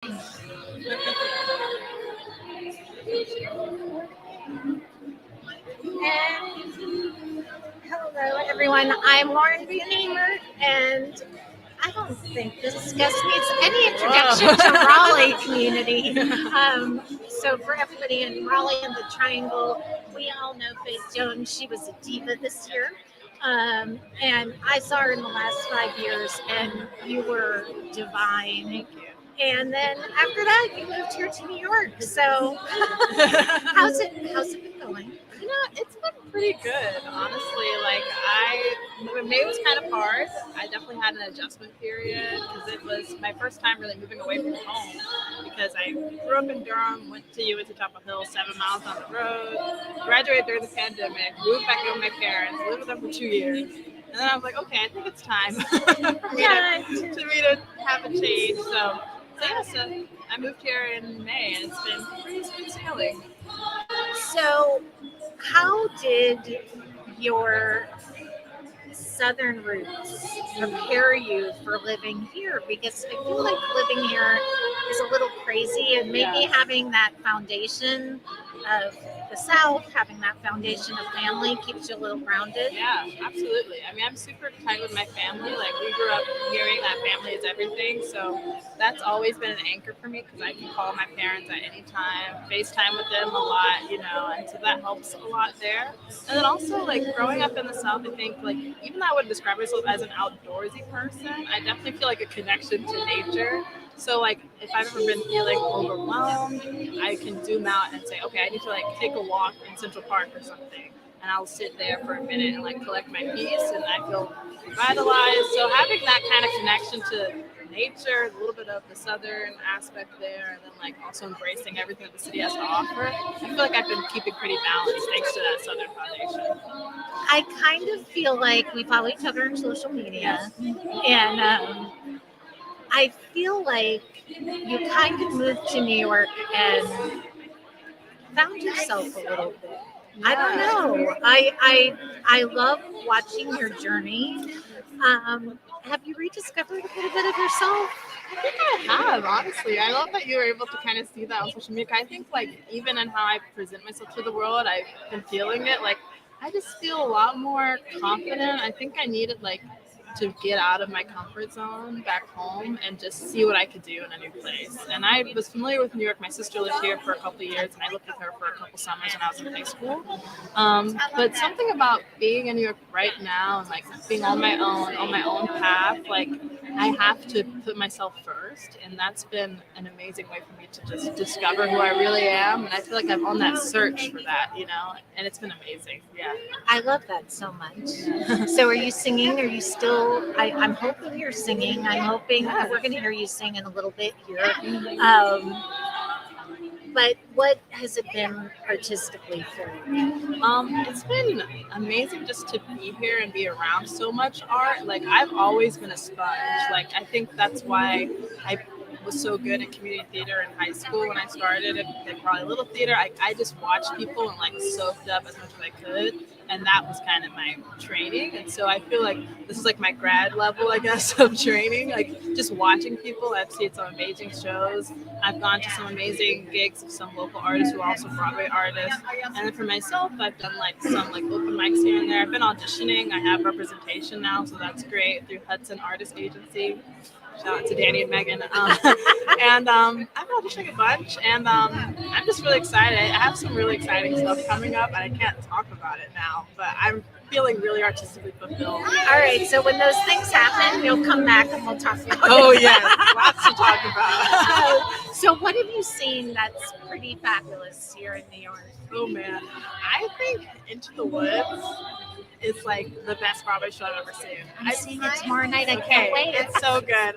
Hello, everyone. I'm Lauren Buehner, and I don't think this guest needs any introduction to Raleigh community. So, for everybody in Raleigh and the Triangle, we all know Faith Jones. She was a diva this year. And I saw her in the last 5 years, and you were divine. And then after that, you moved here to New York. So, how's it been going? It's been pretty good, honestly. May was kind of hard. I definitely had an adjustment period because it was my first time really moving away from home because I grew up in Durham, went to UNC Chapel Hill, 7 miles down the road, graduated during the pandemic, moved back in with my parents, lived with them for 2 years. And then I was like, okay, I think it's time for me to have a change. So I moved here in May, and it's been pretty smooth sailing. So, how did your Southern roots prepare you for living here? Because I feel like living here is a little crazy, and maybe having that foundation of the South, having that foundation of family keeps you a little grounded. Yeah, absolutely. I mean, I'm super tight with my family. Like, we grew up hearing that family is everything. So that's always been an anchor for me because I can call my parents at any time, FaceTime with them a lot, and so that helps a lot there. And then also, like, growing up in the South, I think, like, even though I would describe myself as an outdoorsy person, I definitely feel like a connection to nature. So, like, if I've ever been feeling overwhelmed, I can zoom out and say, okay, I need to, like, take a walk in Central Park or something. And I'll sit there for a minute and, like, collect my peace, and I feel revitalized. So having that kind of connection to nature, a little bit of the Southern aspect there, and then, like, also embracing everything that the city has to offer, I feel like I've been keeping pretty balanced thanks to that Southern foundation. I kind of feel like we follow each other on social media, and I feel like you kind of moved to New York and found yourself a little bit. I don't know. I love watching your journey. Have you rediscovered a little bit of yourself? I think I have, honestly. I love that you were able to kind of see that on social media. I think, like, even in how I present myself to the world, I've been feeling it. Like, I just feel a lot more confident. I think I needed, like, to get out of my comfort zone back home and just see what I could do in a new place. And I was familiar with New York. My sister lived here for a couple of years, and I lived with her for a couple summers when I was in high school. But something about being in New York right now and, like, being on my own path, like, I have to put myself first, and that's been an amazing way for me to just discover who I really am. And I feel like I'm on that search for that, and it's been amazing. Yeah. I love that so much. So are you singing? Are you still, I'm hoping you're singing. I'm hoping we're going to hear you sing in a little bit here. But what has it been artistically for you? It's been amazing just to be here and be around so much art. Like, I've always been a sponge. Like, I think that's why I was so good in community theater in high school when I started at probably Little Theater. I just watched people and, like, soaked up as much as I could. And that was kind of my training. And so I feel like this is, like, my grad level, I guess, of training. Like, just watching people. I've seen some amazing shows. I've gone to some amazing gigs of some local artists who are also Broadway artists. And then for myself, I've done, like, some, like, open mics here and there. I've been auditioning. I have representation now, so that's great, through Hudson Artist Agency. Shout out to Danny and Megan. And I've been auditioning a bunch, and I'm just really excited. I have some really exciting stuff coming up, and I can't talk about it now, but I'm feeling really artistically fulfilled. All right, so when those things happen, you'll come back and we'll talk about it. Oh, yeah, lots to talk about. So what have you seen that's pretty fabulous here in New York? Oh, man. I think Into the Woods is, like, the best Broadway show I've ever seen. I'm seeing it tomorrow night. I can't wait. It's so good.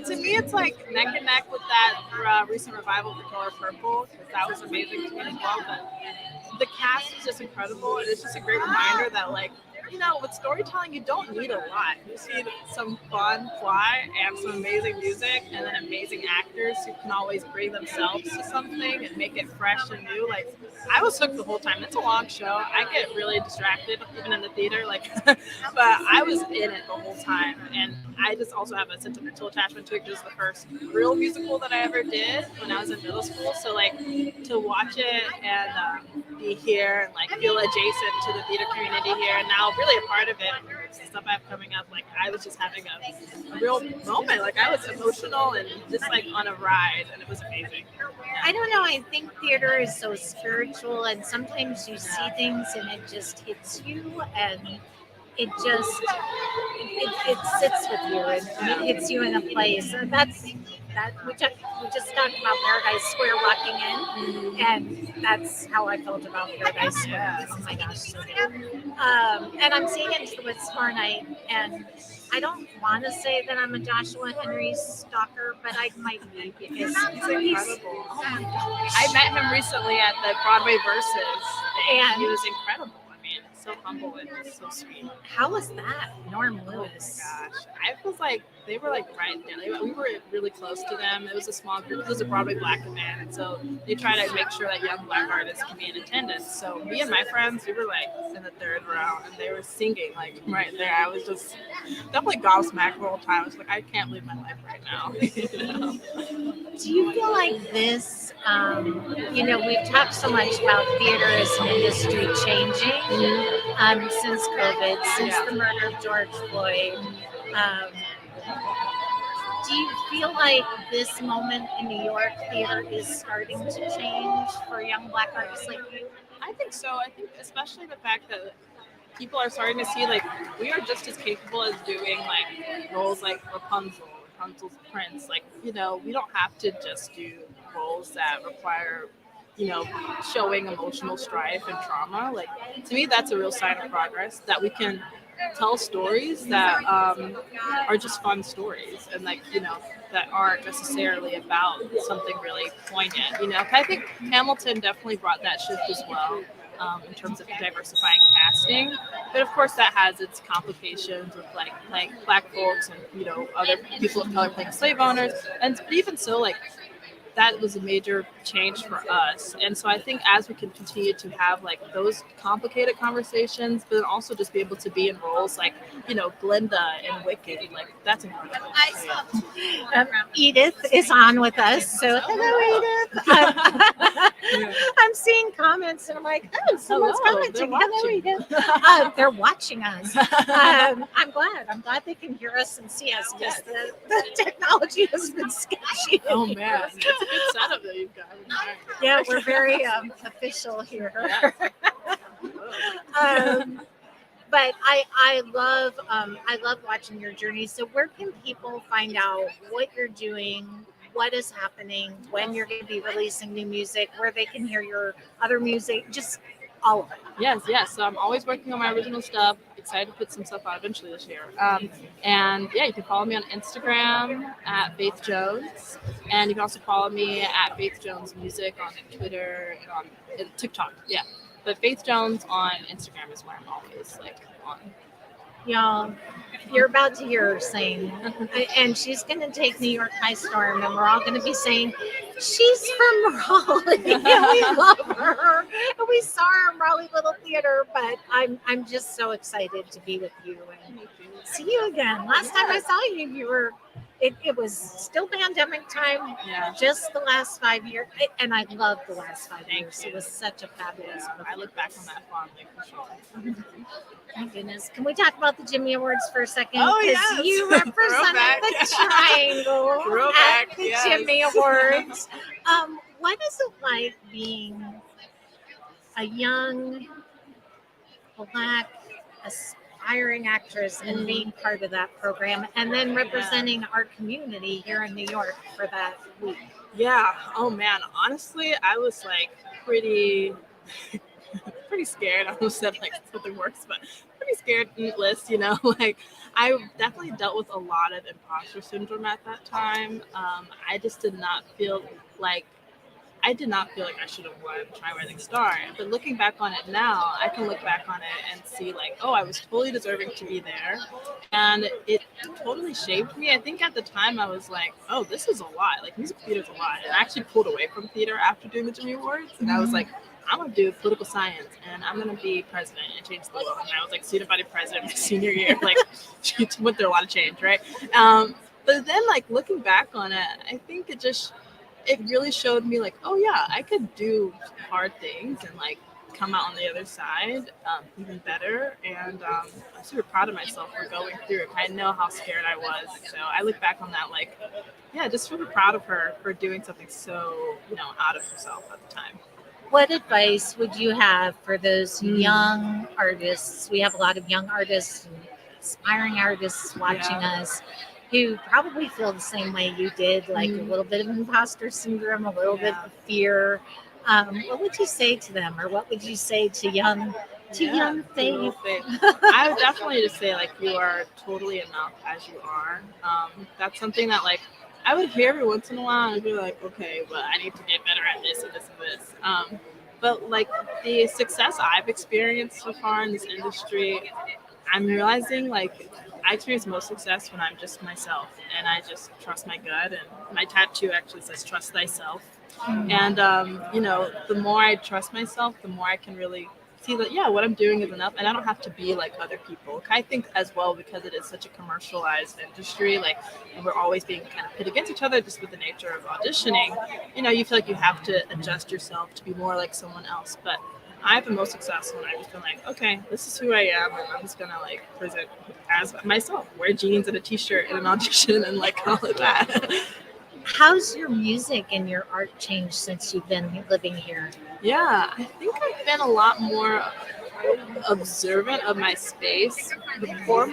To me, it's like neck and neck with that recent revival of The Color Purple, because that was amazing to me as well. But the cast is just incredible, and it's just a great reminder that, like, with storytelling, you don't need a lot. You just need some fun plot and some amazing music, and then amazing actors who can always bring themselves to something and make it fresh and new. Like, I was hooked the whole time. It's a long show. I get really distracted even in the theater, but I was in it the whole time, and I just also have a sentimental attachment to it because it's the first real musical that I ever did when I was in middle school. So to watch it and be here and feel adjacent to the theater community here, and now really a part of it, stuff I have coming up. I was just having a real moment. I was emotional and just on a ride, and it was amazing. I don't know. I think theater is so spiritual, and sometimes you see things and it just hits you, and it just it sits with you and it hits you in a place. And that's that we just talked about Paradise Square walking in, and that's how I felt about Paradise Square. Oh my gosh, so good. And I'm seeing Into the Woods tomorrow night, and I don't want to say that I'm a Joshua Henry stalker, but I might be because he's incredible. Oh my gosh. I met him recently at the Broadway Versus, and he was incredible. So humble and so sweet. How was that, Norm Lewis? Oh my gosh, I was they were right there. We were really close to them. It was a small group. It was a Broadway Black event, and so they try to make sure that young Black artists can be in attendance. So me and my friends, we were in the third row, and they were singing right there. I was just definitely gobsmacked the whole time. I was I can't live my life right now. Do you feel like this? We've talked so much about theater as an industry changing since COVID, since the murder of George Floyd. Do you feel like this moment in New York theater is starting to change for young Black artists like you? I think so. I think especially the fact that people are starting to see we are just as capable as doing roles like Rapunzel's Prince. We don't have to just do roles that require showing emotional strife and trauma. To me, that's a real sign of progress, that we can tell stories that are just fun stories, and that aren't necessarily about something really poignant. I think Hamilton definitely brought that shift as well. In terms of diversifying casting, but of course that has its complications with Black folks and other people of color playing slave owners, but even so that was a major change for us. And so I think as we can continue to have those complicated conversations, but then also just be able to be in roles Glinda and Wicked, that's incredible. Edith is on with us. So hello, Edith. I'm seeing comments and I'm oh, someone's commenting. Hello, Edith. They're watching us. I'm glad they can hear us and see us because the technology has been sketchy. Oh man. It's a good setup that you've got. Yeah, we're very official here. But I love watching your journey. So where can people find out what you're doing, what is happening, when you're going to be releasing new music, where they can hear your other music, just all of it? Yes. So I'm always working on my original stuff. Excited to put some stuff out eventually this year. And yeah, you can follow me on Instagram at Faith Jones, and you can also follow me at Faith Jones Music on Twitter and on TikTok. Yeah, but Faith Jones on Instagram is where I'm always on. Y'all, you're about to hear her sing, and she's going to take New York High Storm, and we're all going to be saying, she's from Raleigh, and we love her, and we saw her in Raleigh Little Theater, but I'm just so excited to be with you and see you again. Last time I saw you, you were, it was still pandemic time, just the last 5 years, and I love the last 5 years. It was such a fabulous movie. I look back on that fondly for sure. Thank goodness. Can we talk about the Jimmy Awards for a second? Oh, yes. You represented the triangle at the Jimmy Awards. What is it like being a young Black aspiring actress and being part of that program, and then representing our community here in New York for that week? Yeah. Oh man. Honestly, I was pretty scared. I almost said something worse, but pretty scared list, I definitely dealt with a lot of imposter syndrome at that time. I just did not feel like I did not feel like I should have won Try Rising Star. But looking back on it now, I can look back on it and see like, oh, I was totally deserving to be there, and it totally shaped me. I think at the time I was like, oh, this is a lot. Like musical theater is a lot, and I actually pulled away from theater after doing the Jimmy Awards, and I was like, I'm gonna do political science and I'm gonna be president and change the world. And I was like student body president my senior year. Like she went through a lot of change, right? But then like looking back on it, I think it really showed me like, oh yeah, I could do hard things and like come out on the other side even better. And I'm super proud of myself for going through it. I know how scared I was, so I look back on that like, yeah, just super proud of her for doing something so out of herself at the time. What advice would you have for those young artists? We have a lot of young artists and aspiring artists watching us who probably feel the same way you did, like a little bit of imposter syndrome, a little bit of fear. What would you say to them, or what would you say to young Faith? I would definitely just say like you are totally enough as you are. That's something that like I would hear every once in a while and be like, okay, but I need to get better at this and this and this. But like the success I've experienced so far in this industry, I'm realizing like I experience most success when I'm just myself and I just trust my gut. And my tattoo actually says "Trust thyself." And the more I trust myself, the more I can really see that what I'm doing is enough, and I don't have to be like other people. I think as well because it is such a commercialized industry, like, and we're always being kind of pit against each other just with the nature of auditioning. You feel like you have to adjust yourself to be more like someone else, but I have the most success when I just feel like, okay, this is who I am, and I'm just gonna like present as myself, wear jeans and a t-shirt in an audition, and like all of that. How's your music and your art changed since you've been living here? Yeah, I think I've been a lot more observant of my space. Before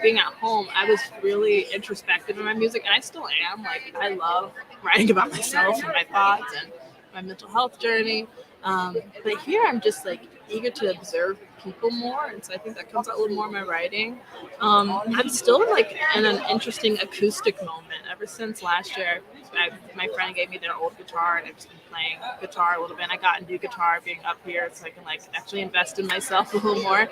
being at home, I was really introspective in my music, and I still am. Like, I love writing about myself and my thoughts and my mental health journey. But here, I'm just like eager to observe people more, and so I think that comes out a little more in my writing. I'm still like in an interesting acoustic moment. Ever since last year, my friend gave me their old guitar, and I've just been playing guitar a little bit. And I got into guitar being up here, so I can like actually invest in myself a little more.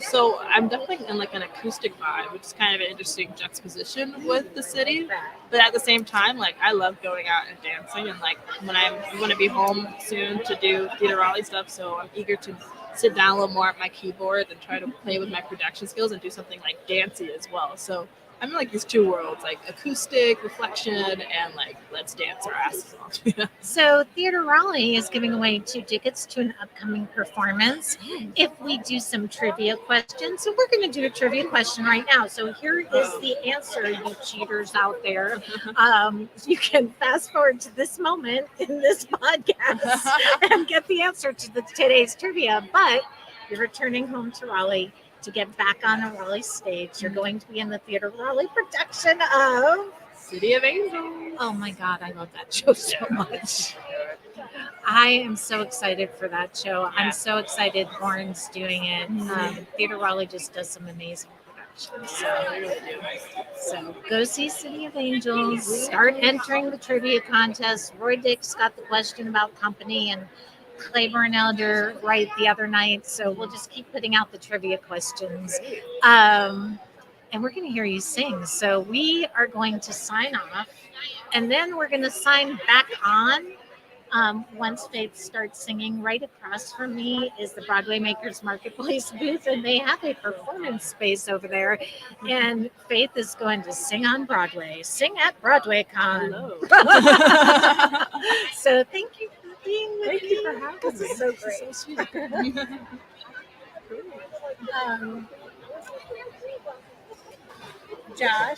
So I'm definitely in like an acoustic vibe, which is kind of an interesting juxtaposition with the city. But at the same time, like I love going out and dancing, and like when I'm going to be home soon to do Theater Raleigh stuff, so I'm eager to sit down a little more at my keyboard and try to play with my production skills and do something like dancey as well. So I'm in like these two worlds, like acoustic, reflection, and like let's dance our asses off. So Theater Raleigh is giving away 2 tickets to an upcoming performance if we do some trivia questions. So we're going to do a trivia question right now. So here is the answer, you cheaters out there. You can fast forward to this moment in this podcast and get the answer to today's trivia. But you're returning home to Raleigh to get back on a Raleigh stage. You're going to be in the Theater Raleigh production of City of Angels. Oh my God, I love that show so much. I am so excited for that show. I'm so excited Lauren's doing it. Theater Raleigh just does some amazing productions. So go see City of Angels. Start entering the trivia contest. Roy Dick's got the question about company, and Claiborne Elder right the other night. So we'll just keep putting out the trivia questions. And we're going to hear you sing. So we are going to sign off, and then we're going to sign back on once Faith starts singing. Right across from me is the Broadway Makers Marketplace booth, and they have a performance space over there. And Faith is going to sing on Broadway. Sing at BroadwayCon. So thank you for being with me. Thank you for having me. This is so great. This is so sweet. Josh.